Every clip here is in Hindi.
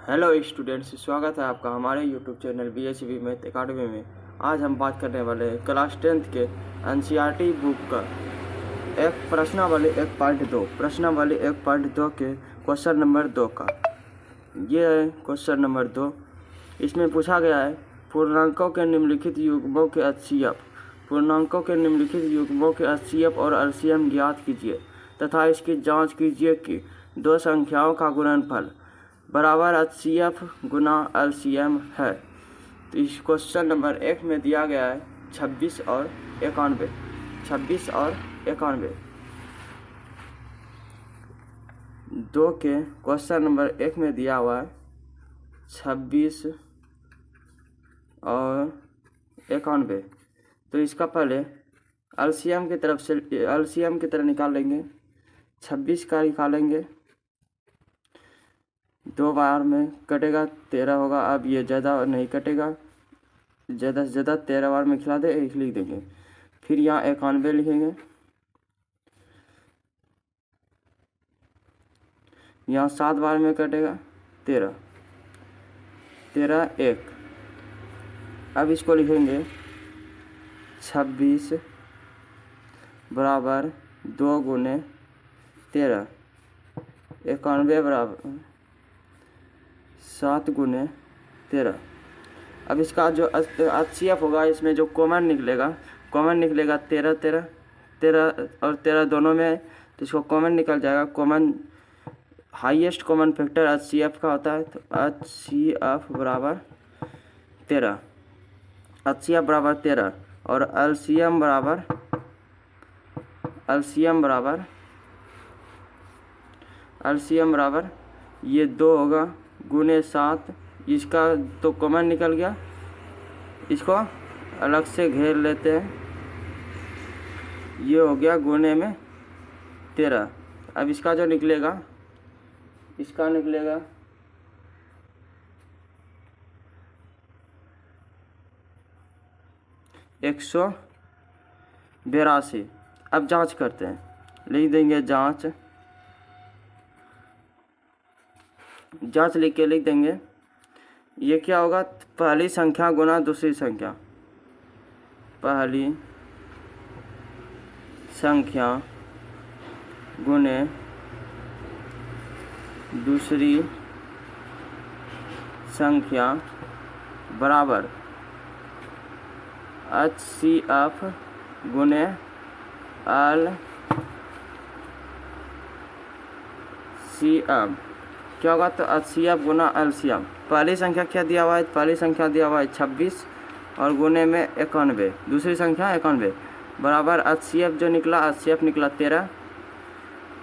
हेलो स्टूडेंट्स, स्वागत है आपका हमारे YouTube channel BHB math academy में। आज हम बात करने वाले हैं क्लास 10th के NCERT बुक का एक प्रश्नावली 1.2 के क्वेश्चन नंबर 2 का। ये है क्वेश्चन नंबर 2। इसमें पूछा गया है पूर्णांकों के निम्नलिखित युग्मों के HCF और LCM ज्ञात कीजिए तथा इसकी जांच कीजिए कि दो संख्याओं का गुणनफल बराबर HCF गुना LCM है। तो इस क्वेश्चन नंबर 1 में दिया गया है 26 और 91। 2 के क्वेश्चन नंबर 1 में दिया हुआ है 26 और 91। तो इसका पहले LCM की तरह निकाल लेंगे। 26 का निकालेंगे, 2 बार में कटेगा 13 होगा। अब ये ज़्यादा नहीं कटेगा, ज़्यादा से ज़्यादा 13 बार में खिला दे 1 लिख देंगे। फिर यहाँ 91 लिखेंगे, यहाँ 7 बार में कटेगा 13 1। अब इसको लिखेंगे 26 बराबर 2 गुने 13, 91 बराबर 7 गुने 13। अब इसका जो HCF होगा, इसमें जो कॉमन निकलेगा 13 और 13 दोनों में, तो इसको कॉमन निकल जाएगा। हाईएस्ट कॉमन फैक्टर HCF का होता है। तो HCF बराबर 13 और LCM बराबर ये 2 होगा गुने 7। इसका तो कॉमन निकल गया, इसको अलग से घेर लेते हैं। ये हो गया गुने में 13। अब इसका जो निकलेगा, इसका निकलेगा 182। अब जांच करते हैं, लिख देंगे जांच लिख देंगे। ये क्या होगा, पहली संख्या गुना दूसरी संख्या, पहली संख्या गुने दूसरी संख्या बराबर HCF गुने LCM। क्या होगा, तो HCF गुना LCM। पहली संख्या क्या दिया हुआ है, 26 और गुने में 91, दूसरी संख्या 91 बराबर HCF जो निकला, HCF निकला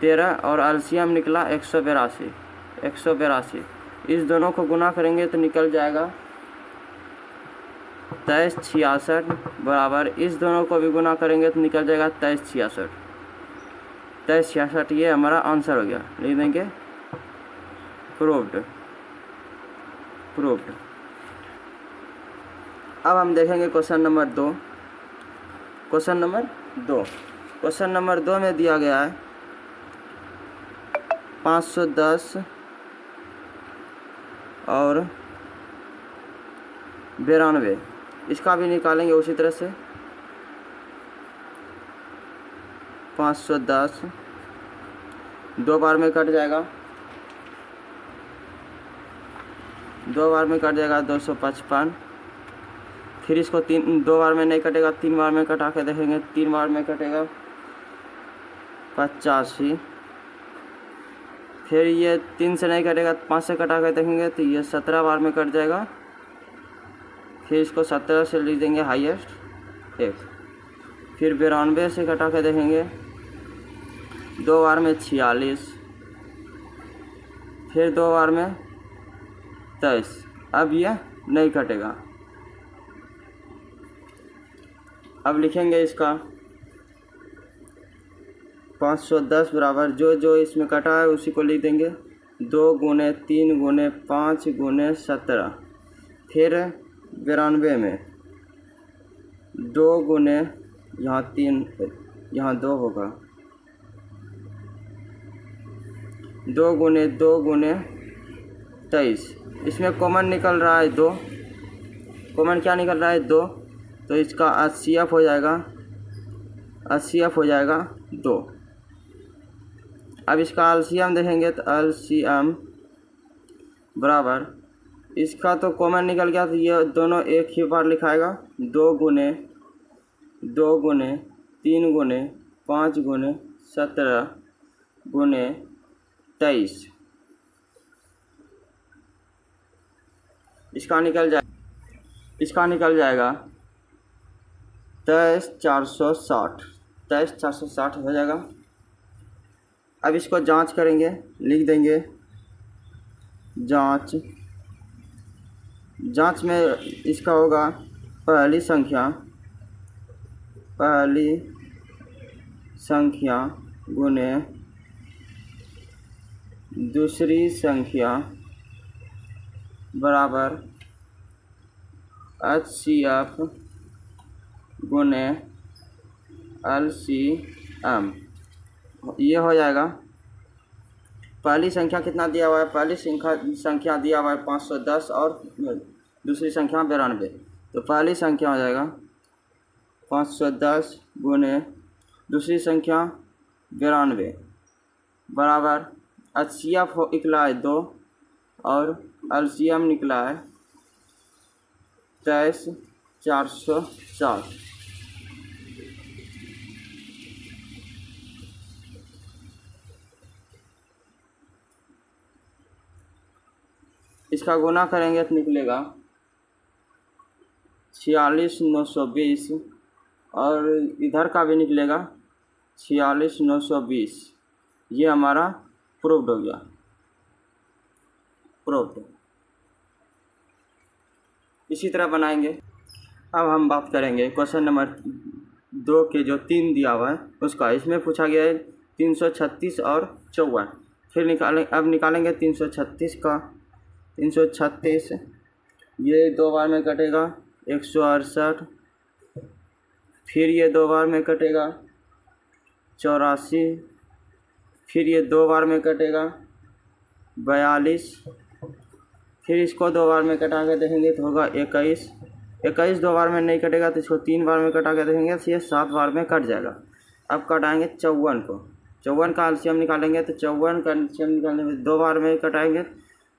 13 और LCM निकला 182। इस दोनों को गुना करेंगे तो निकल जाएगा 2366 बराबर, इस दोनों को भी गुना करेंगे तो निकल जाएगा 2366। ये हमारा आंसर हो गया। लिख देंगे प्रूव्ड। अब हम देखेंगे क्वेश्चन नंबर 2। क्वेश्चन नंबर 2 में दिया गया है 510 और 92। इसका भी निकालेंगे उसी तरह से। 510 2 बार में कट जाएगा, 255। फिर इसको 2 बार में नहीं कटेगा, 3 बार में कटा के देखेंगे। 3 बार में कटेगा 85। फिर ये 3 से नहीं कटेगा, 5 से कटा के देखेंगे तो ये 17 बार में कट जाएगा। फिर इसको 17 से लिख देंगे हाईएस्ट 1। फिर 92 से कटा के देखेंगे, 2 बार में 46, फिर 2 बार में 23। अब ये नहीं कटेगा। अब लिखेंगे इसका 510 बराबर जो इसमें कटा है उसी को लिख देंगे 2 गुने 3 गुने 5 गुने 17। फिर 92 में 2 गुने, यहाँ 3 यहाँ 2 होगा, 2 गुने 23। इसमें कॉमन निकल रहा है 2, कॉमन क्या निकल रहा है 2, तो इसका HCF हो जाएगा, HCF हो जाएगा 2। अब इसका LCM देखेंगे तो LCM बराबर, इसका तो कॉमन निकल गया तो ये दोनों एक ही बार लिखाएगा, 2 गुने 2 गुने 3 गुने 5 गुने 17 गुने 23, इसका निकल जाएगा 23,460, 23,460 हो जाएगा। अब इसको जांच करेंगे, लिख देंगे जांच में इसका होगा पहली संख्या गुने दूसरी संख्या बराबर HCF गुने LCM, ये हो जाएगा। पहली संख्या कितना दिया हुआ है, पहली संख्या दिया हुआ है 510 और दूसरी संख्या 92, तो पहली संख्या हो जाएगा 510 गुने दूसरी संख्या 92 बराबर HCF निकला है 2 और LCM निकला है 23,460। इसका गुना करेंगे तो निकलेगा 46,920 और इधर का भी निकलेगा 46,920। ये हमारा प्रूव्ड हो गया, प्रूव्ड। इसी तरह बनाएंगे। अब हम बात करेंगे क्वेश्चन नंबर 2 के जो 3 दिया हुआ है उसका। इसमें पूछा गया है 336 और 54। फिर निकालेंगे 336 का। 336 ये 2 बार में कटेगा 168, फिर ये 2 बार में कटेगा 84, फिर ये 2 बार में कटेगा 42, फिर इसको 2 बार में कटा के देखेंगे तो होगा 21। 21 2 बार में नहीं कटेगा तो इसको 3 बार में कटा के देखेंगे तो ये 7 बार में कट जाएगा। अब कटाएंगे 54 को, 54 का LCM निकालेंगे तो 54 का LCM निकालने में 2 बार में कटाएंगे,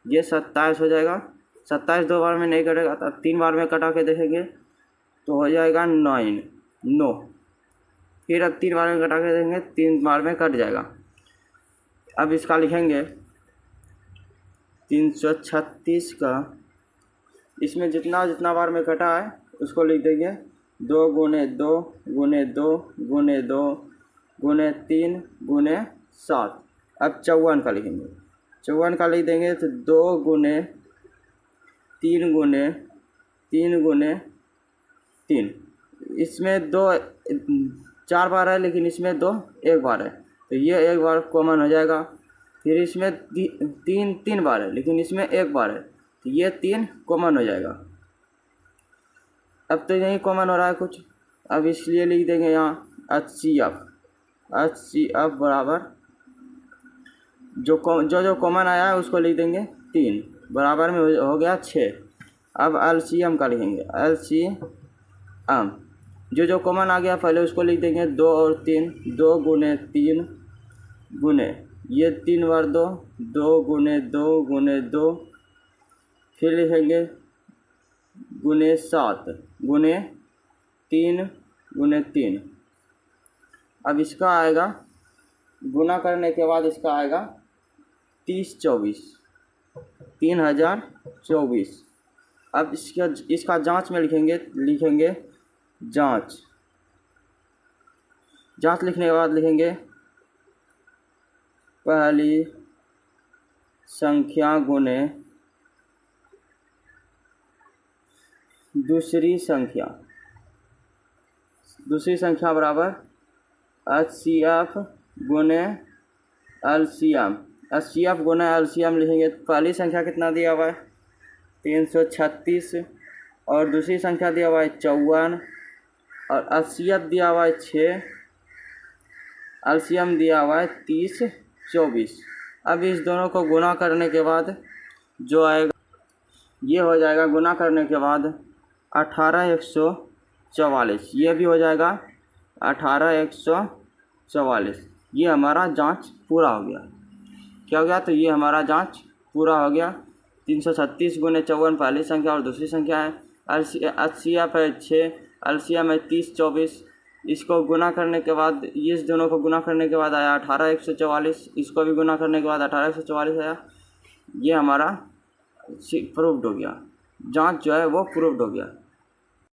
ये 27 हो जाएगा। 27 2 बार में नहीं कटेगा तो 3 बार में कटा के देखेंगे तो हो जाएगा 9। फिर अब 3 बार में कटा के देखेंगे 3 बार में कट जाएगा। अब इसका लिखेंगे 336 का, इसमें जितना बार में कटा है उसको लिख देंगे 2 गुने 2 गुने 2 गुने 2 गुने 3 गुने 7। अब 54 का लिखेंगे, 54 का लिख देंगे तो 2 गुने 3 गुने 3 गुने 3। इसमें 2 4 बार है लेकिन इसमें 2 1 बार है तो ये 1 बार कॉमन हो जाएगा। फिर इसमें 3 बार है लेकिन इसमें 1 बार है तो ये 3 कॉमन हो जाएगा। अब तो यही कॉमन हो रहा है कुछ, अब इसलिए लिख देंगे यहाँ HCF बराबर जो कॉमन आया है उसको लिख देंगे 3 बराबर में हो गया 6। अब LCM का लिखेंगे, LCM जो कॉमन आ गया पहले उसको लिख देंगे 2 और 3, 2 गुने 3 गुने ये 3 बार 2, 2 गुने 2 गुने 2, फिर लिखेंगे गुने 7 गुने 3 गुने 3। अब इसका आएगा गुना करने के बाद इसका आएगा 3024। अब इसका जांच में लिखेंगे जांच लिखने के बाद लिखेंगे पहली संख्या गुने दूसरी संख्या बराबर HCF गुने LCM। HCF गुना LCM लिखेंगे तो पहली संख्या कितना दिया हुआ है 336 और दूसरी संख्या दिया हुआ है 54 और HCF दिया हुआ है 6, LCM दिया हुआ है 3024। अब इस दोनों को गुना करने के बाद जो आएगा ये हो जाएगा गुना करने के बाद 18,144, ये भी हो जाएगा 18,144। ये हमारा जांच पूरा हो गया। क्या हो गया? तो ये हमारा जांच पूरा हो गया। 336 गुने 54 पहली संख्या और दूसरी संख्या है। HCF है 6, LCM है 30 24। इसको गुना करने के बाद, इस दोनों को गुना करने के बाद आया 18,144। इसको भी गुना करने के बाद 18,144 आया। ये हमारा प्रूव्ड हो गया, जांच जो है वो प्रूव्ड हो गया।